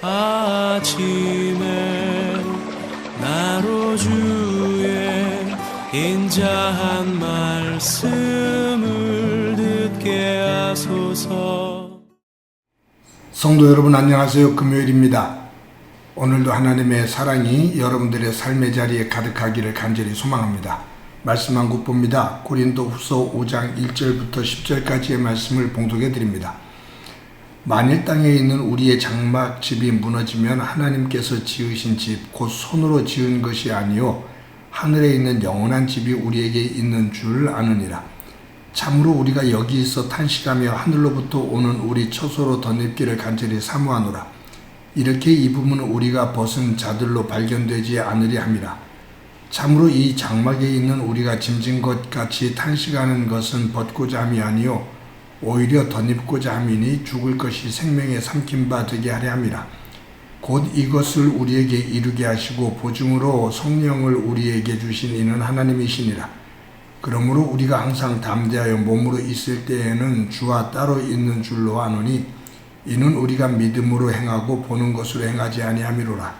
아침에 나로 주의 인자한 말씀을 듣게 하소서. 성도 여러분 안녕하세요. 금요일입니다. 오늘도 하나님의 사랑이 여러분들의 삶의 자리에 가득하기를 간절히 소망합니다. 말씀 한 곳봅니다. 고린도후서 5장 1절부터 10절까지의 말씀을 봉독해 드립니다. 만일 땅에 있는 우리의 장막집이 무너지면 하나님께서 지으신 집 곧 손으로 지은 것이 아니요 하늘에 있는 영원한 집이 우리에게 있는 줄 아느니라. 참으로 우리가 여기 있어 탄식하며 하늘로부터 오는 우리 처소로 덧입기를 간절히 사모하노라. 이렇게 입으면 우리가 벗은 자들로 발견되지 않으리 함이라. 참으로 이 장막에 있는 우리가 짐진 것 같이 탄식하는 것은 벗고자 함이 아니요 오히려 덧입고자 함이니 죽을 것이 생명에 삼킨 바 되게 하려 함이라. 곧 이것을 우리에게 이루게 하시고 보증으로 성령을 우리에게 주신 이는 하나님이시니라. 그러므로 우리가 항상 담대하여 몸으로 있을 때에는 주와 따로 있는 줄로 아노니 이는 우리가 믿음으로 행하고 보는 것으로 행하지 아니함이로라.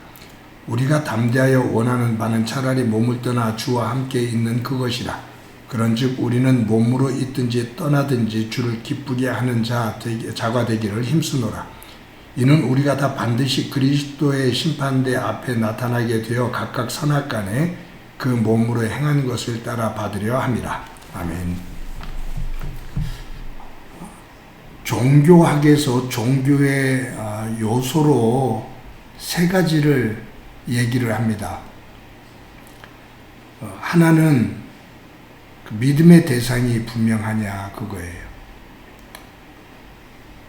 우리가 담대하여 원하는 바는 차라리 몸을 떠나 주와 함께 있는 그것이라. 그런즉 우리는 몸으로 있든지 떠나든지 주를 기쁘게 하는 자가 되기를 힘쓰노라. 이는 우리가 다 반드시 그리스도의 심판대 앞에 나타나게 되어 각각 선악간에 그 몸으로 행한 것을 따라 받으려 함이라. 아멘. 종교학에서 종교의 요소로 세 가지를 얘기를 합니다. 하나는 믿음의 대상이 분명하냐 그거예요.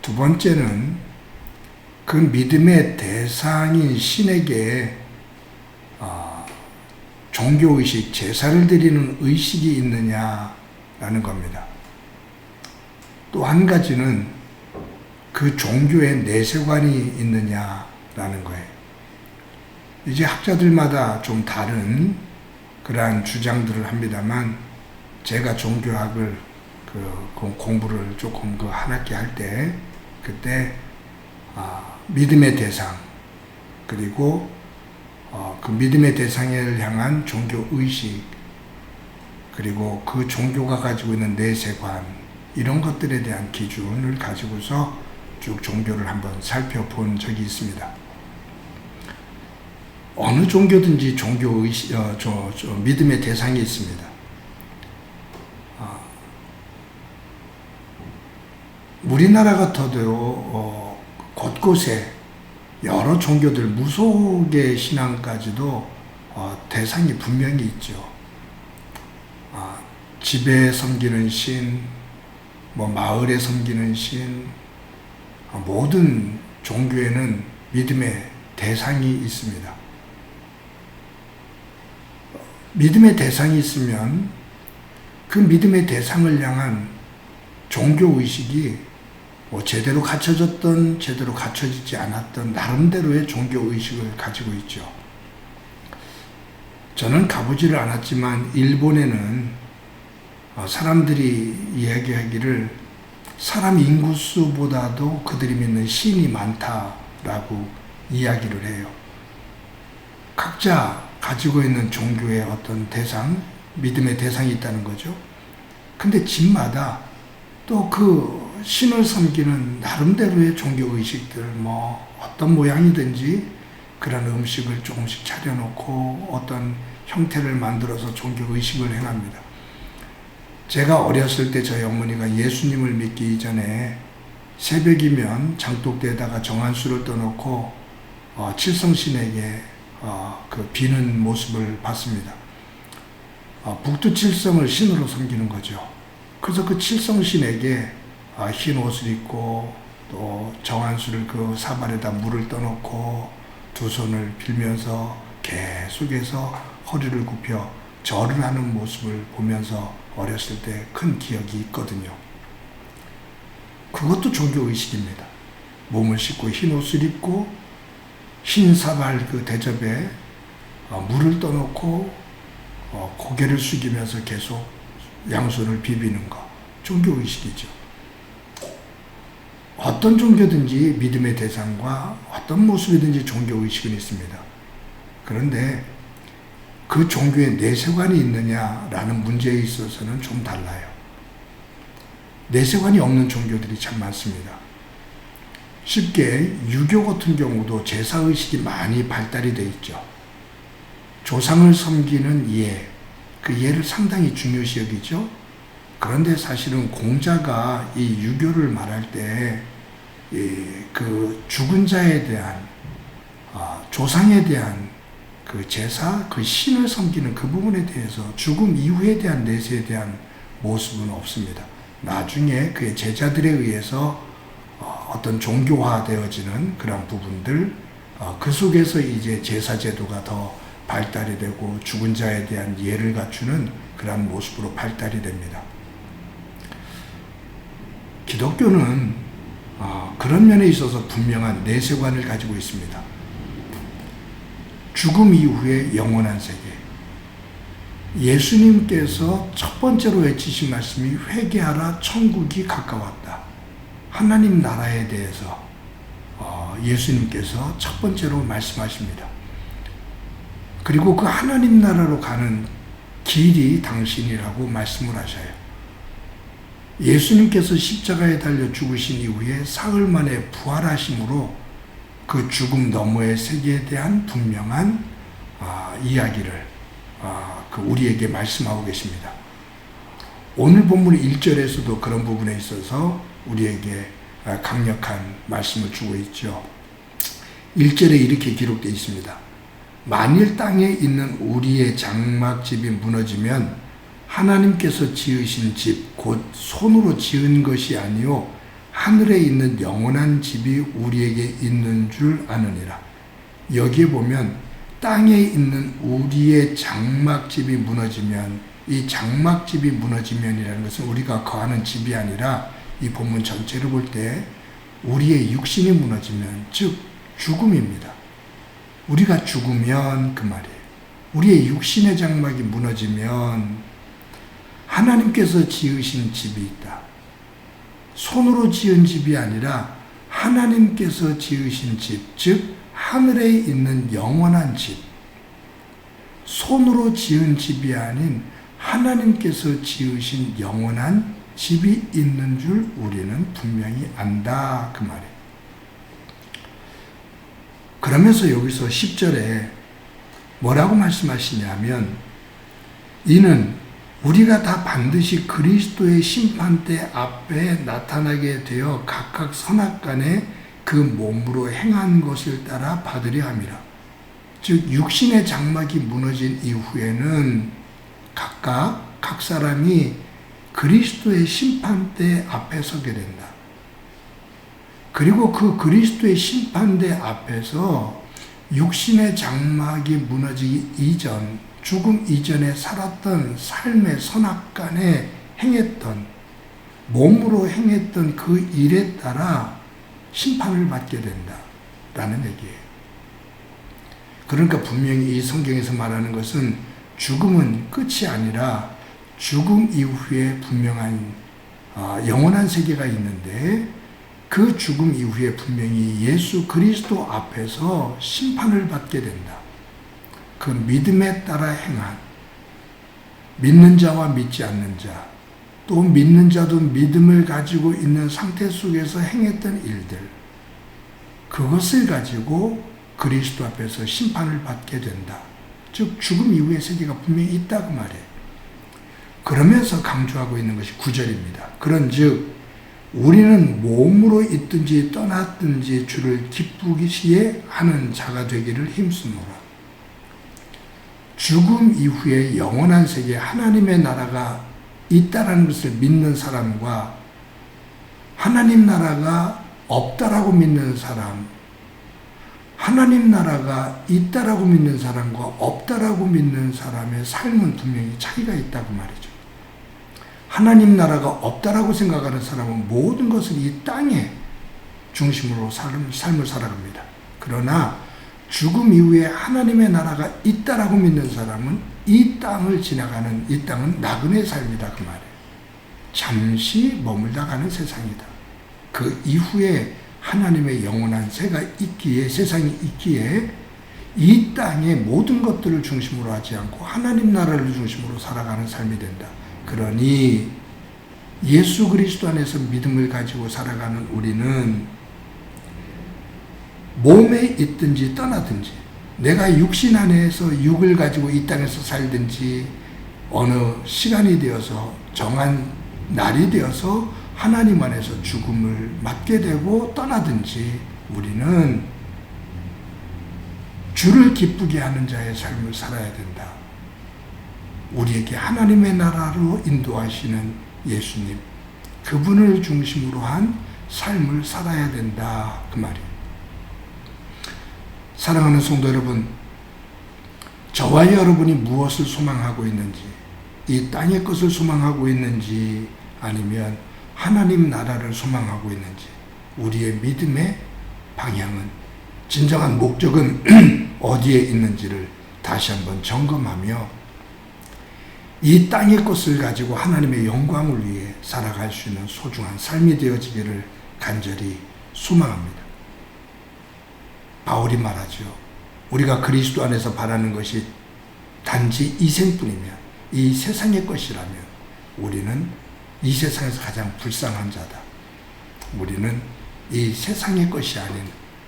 두 번째는 그 믿음의 대상인 신에게 종교의식, 제사를 드리는 의식이 있느냐라는 겁니다. 또 한 가지는 그 종교에 내세관이 있느냐라는 거예요. 이제 학자들마다 좀 다른 그러한 주장들을 합니다만 제가 종교학을 공부를 조금 한 학기 할 때 그때 믿음의 대상 그리고 그 믿음의 대상을 향한 종교 의식 그리고 그 종교가 가지고 있는 내세관 이런 것들에 대한 기준을 가지고서 쭉 종교를 한번 살펴본 적이 있습니다. 어느 종교든지 종교 의식, 믿음의 대상이 있습니다. 우리나라 같아도 곳곳에 여러 종교들 무속의 신앙까지도 대상이 분명히 있죠. 집에 섬기는 신, 마을에 섬기는 신, 모든 종교에는 믿음의 대상이 있습니다. 믿음의 대상이 있으면 그 믿음의 대상을 향한 종교의식이 제대로 갖춰졌던 제대로 갖춰지지 않았던 나름대로의 종교의식을 가지고 있죠. 저는 가보지를 않았지만 일본에는 사람들이 이야기하기를 사람 인구수보다도 그들이 믿는 신이 많다라고 이야기를 해요. 각자 가지고 있는 종교의 어떤 대상, 믿음의 대상이 있다는 거죠. 근데 집마다 또 그 신을 섬기는 나름대로의 종교의식들, 어떤 모양이든지 그런 음식을 조금씩 차려놓고 어떤 형태를 만들어서 종교의식을 행합니다. 제가 어렸을 때 저희 어머니가 예수님을 믿기 이전에 새벽이면 장독대에다가 정한수를 떠놓고 칠성신에게 그 비는 모습을 봤습니다. 북두칠성을 신으로 섬기는 거죠. 그래서 그 칠성신에게 흰 옷을 입고 또 정한수를 그 사발에다 물을 떠놓고 두 손을 빌면서 계속해서 허리를 굽혀 절을 하는 모습을 보면서 어렸을 때 큰 기억이 있거든요. 그것도 종교의식입니다. 몸을 씻고 흰 옷을 입고 흰 사발 그 대접에 물을 떠놓고 고개를 숙이면서 계속 양손을 비비는 것, 종교의식이죠. 어떤 종교든지 믿음의 대상과 어떤 모습이든지 종교의식은 있습니다. 그런데 그 종교에 내세관이 있느냐라는 문제에 있어서는 좀 달라요. 내세관이 없는 종교들이 참 많습니다. 쉽게 유교 같은 경우도 제사의식이 많이 발달이 되어 있죠. 조상을 섬기는 예, 그 예를 상당히 중요시 여기죠. 그런데 사실은 공자가 이 유교를 말할 때 그 죽은 자에 대한 조상에 대한 그 제사, 그 신을 섬기는 그 부분에 대해서 죽음 이후에 대한 내세에 대한 모습은 없습니다. 나중에 그의 제자들에 의해서 어떤 종교화되어지는 그런 부분들, 그 속에서 이제 제사 제도가 더 발달이 되고 죽은 자에 대한 예를 갖추는 그런 모습으로 발달이 됩니다. 기독교는 그런 면에 있어서 분명한 내세관을 가지고 있습니다. 죽음 이후의 영원한 세계. 예수님께서 첫 번째로 외치신 말씀이 회개하라 천국이 가까웠다. 하나님 나라에 대해서 예수님께서 첫 번째로 말씀하십니다. 그리고 그 하나님 나라로 가는 길이 당신이라고 말씀을 하셔요. 예수님께서 십자가에 달려 죽으신 이후에 사흘 만에 부활하심으로 그 죽음 너머의 세계에 대한 분명한 이야기를 우리에게 말씀하고 계십니다. 오늘 본문 1절에서도 그런 부분에 있어서 우리에게 강력한 말씀을 주고 있죠. 1절에 이렇게 기록되어 있습니다. 만일 땅에 있는 우리의 장막집이 무너지면 하나님께서 지으신 집, 곧 손으로 지은 것이 아니요 하늘에 있는 영원한 집이 우리에게 있는 줄 아느니라. 여기에 보면 땅에 있는 우리의 장막집이 무너지면, 이 장막집이 무너지면이라는 것은 우리가 거하는 집이 아니라 이 본문 전체를 볼 때 우리의 육신이 무너지면, 즉 죽음입니다. 우리가 죽으면 그 말이에요. 우리의 육신의 장막이 무너지면 하나님께서 지으신 집이 있다. 손으로 지은 집이 아니라 하나님께서 지으신 집, 즉 하늘에 있는 영원한 집. 손으로 지은 집이 아닌 하나님께서 지으신 영원한 집이 있는 줄 우리는 분명히 안다. 그 말이에요. 그러면서 여기서 10절에 뭐라고 말씀하시냐면, 이는 우리가 다 반드시 그리스도의 심판대 앞에 나타나게 되어 각각 선악간에 그 몸으로 행한 것을 따라 받으려 함이라. 즉 육신의 장막이 무너진 이후에는 각각 각 사람이 그리스도의 심판대 앞에 서게 된다. 그리고 그 그리스도의 심판대 앞에서 육신의 장막이 무너지기 이전, 죽음 이전에 살았던 삶의 선악간에 행했던, 몸으로 행했던 그 일에 따라 심판을 받게 된다라는 얘기예요. 그러니까 분명히 이 성경에서 말하는 것은 죽음은 끝이 아니라 죽음 이후에 분명한 영원한 세계가 있는데, 그 죽음 이후에 분명히 예수 그리스도 앞에서 심판을 받게 된다. 그 믿음에 따라 행한, 믿는 자와 믿지 않는 자, 또 믿는 자도 믿음을 가지고 있는 상태 속에서 행했던 일들, 그것을 가지고 그리스도 앞에서 심판을 받게 된다. 즉 죽음 이후의 세계가 분명히 있다고 말해요. 그러면서 강조하고 있는 것이 9절입니다. 그런즉 우리는 몸으로 있든지 떠났든지 주를 기쁘시게 하는 자가 되기를 힘쓰노라. 죽음 이후에 영원한 세계에 하나님의 나라가 있다라는 것을 믿는 사람과 하나님 나라가 없다라고 믿는 사람, 하나님 나라가 있다라고 믿는 사람과 없다라고 믿는 사람의 삶은 분명히 차이가 있다고 말이죠. 하나님 나라가 없다라고 생각하는 사람은 모든 것을 이 땅에 중심으로 삶을 살아갑니다. 그러나 죽음 이후에 하나님의 나라가 있다라고 믿는 사람은 이 땅을 지나가는, 이 땅은 나그네 삶이다 그 말이에요. 잠시 머물다 가는 세상이다. 그 이후에 하나님의 영원한 세상이 있기에 이 땅의 모든 것들을 중심으로 하지 않고 하나님 나라를 중심으로 살아가는 삶이 된다. 그러니 예수 그리스도 안에서 믿음을 가지고 살아가는 우리는 몸에 있든지 떠나든지, 내가 육신 안에서 육을 가지고 이 땅에서 살든지, 어느 시간이 되어서 정한 날이 되어서 하나님 안에서 죽음을 맞게 되고 떠나든지, 우리는 주를 기쁘게 하는 자의 삶을 살아야 된다. 우리에게 하나님의 나라로 인도하시는 예수님, 그분을 중심으로 한 삶을 살아야 된다, 그 말이에요. 사랑하는 성도 여러분, 저와 여러분이 무엇을 소망하고 있는지, 이 땅의 것을 소망하고 있는지, 아니면 하나님 나라를 소망하고 있는지, 우리의 믿음의 방향은, 진정한 목적은 어디에 있는지를 다시 한번 점검하며 이 땅의 것을 가지고 하나님의 영광을 위해 살아갈 수 있는 소중한 삶이 되어지기를 간절히 소망합니다. 바울이 말하죠. 우리가 그리스도 안에서 바라는 것이 단지 이 생뿐이면, 이 세상의 것이라면 우리는 이 세상에서 가장 불쌍한 자다. 우리는 이 세상의 것이 아닌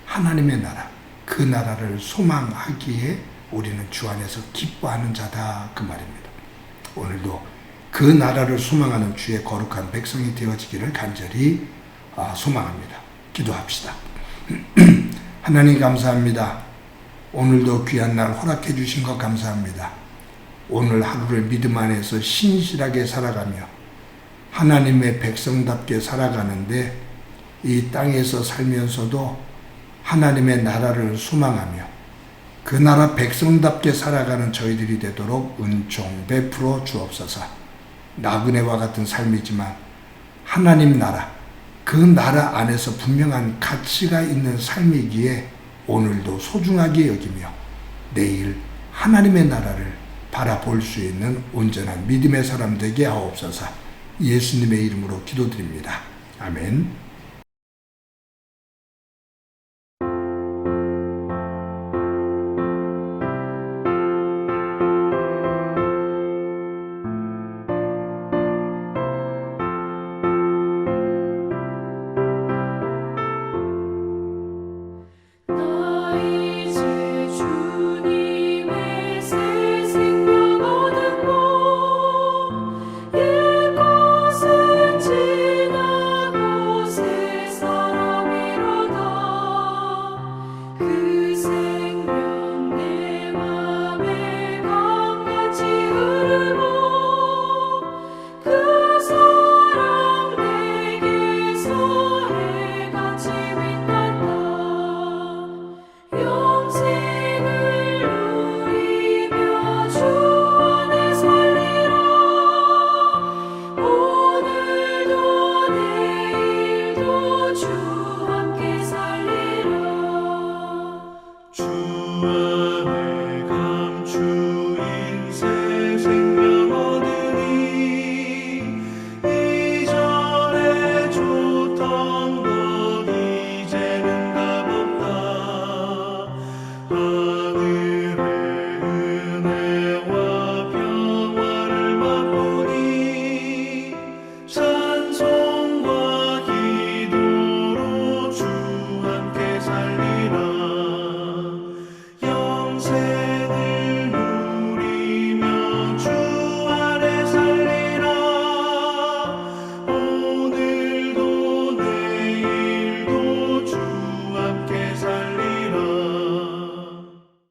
하나님의 나라, 그 나라를 소망하기에 우리는 주 안에서 기뻐하는 자다, 그 말입니다. 오늘도 그 나라를 소망하는 주의 거룩한 백성이 되어지기를 간절히 소망합니다. 기도합시다. 하나님 감사합니다. 오늘도 귀한 날 허락해 주신 것 감사합니다. 오늘 하루를 믿음 안에서 신실하게 살아가며 하나님의 백성답게 살아가는데, 이 땅에서 살면서도 하나님의 나라를 소망하며 그 나라 백성답게 살아가는 저희들이 되도록 은총 베풀어 주옵소서. 나그네와 같은 삶이지만 하나님 나라, 그 나라 안에서 분명한 가치가 있는 삶이기에 오늘도 소중하게 여기며 내일 하나님의 나라를 바라볼 수 있는 온전한 믿음의 사람 되게 하옵소서. 예수님의 이름으로 기도드립니다. 아멘.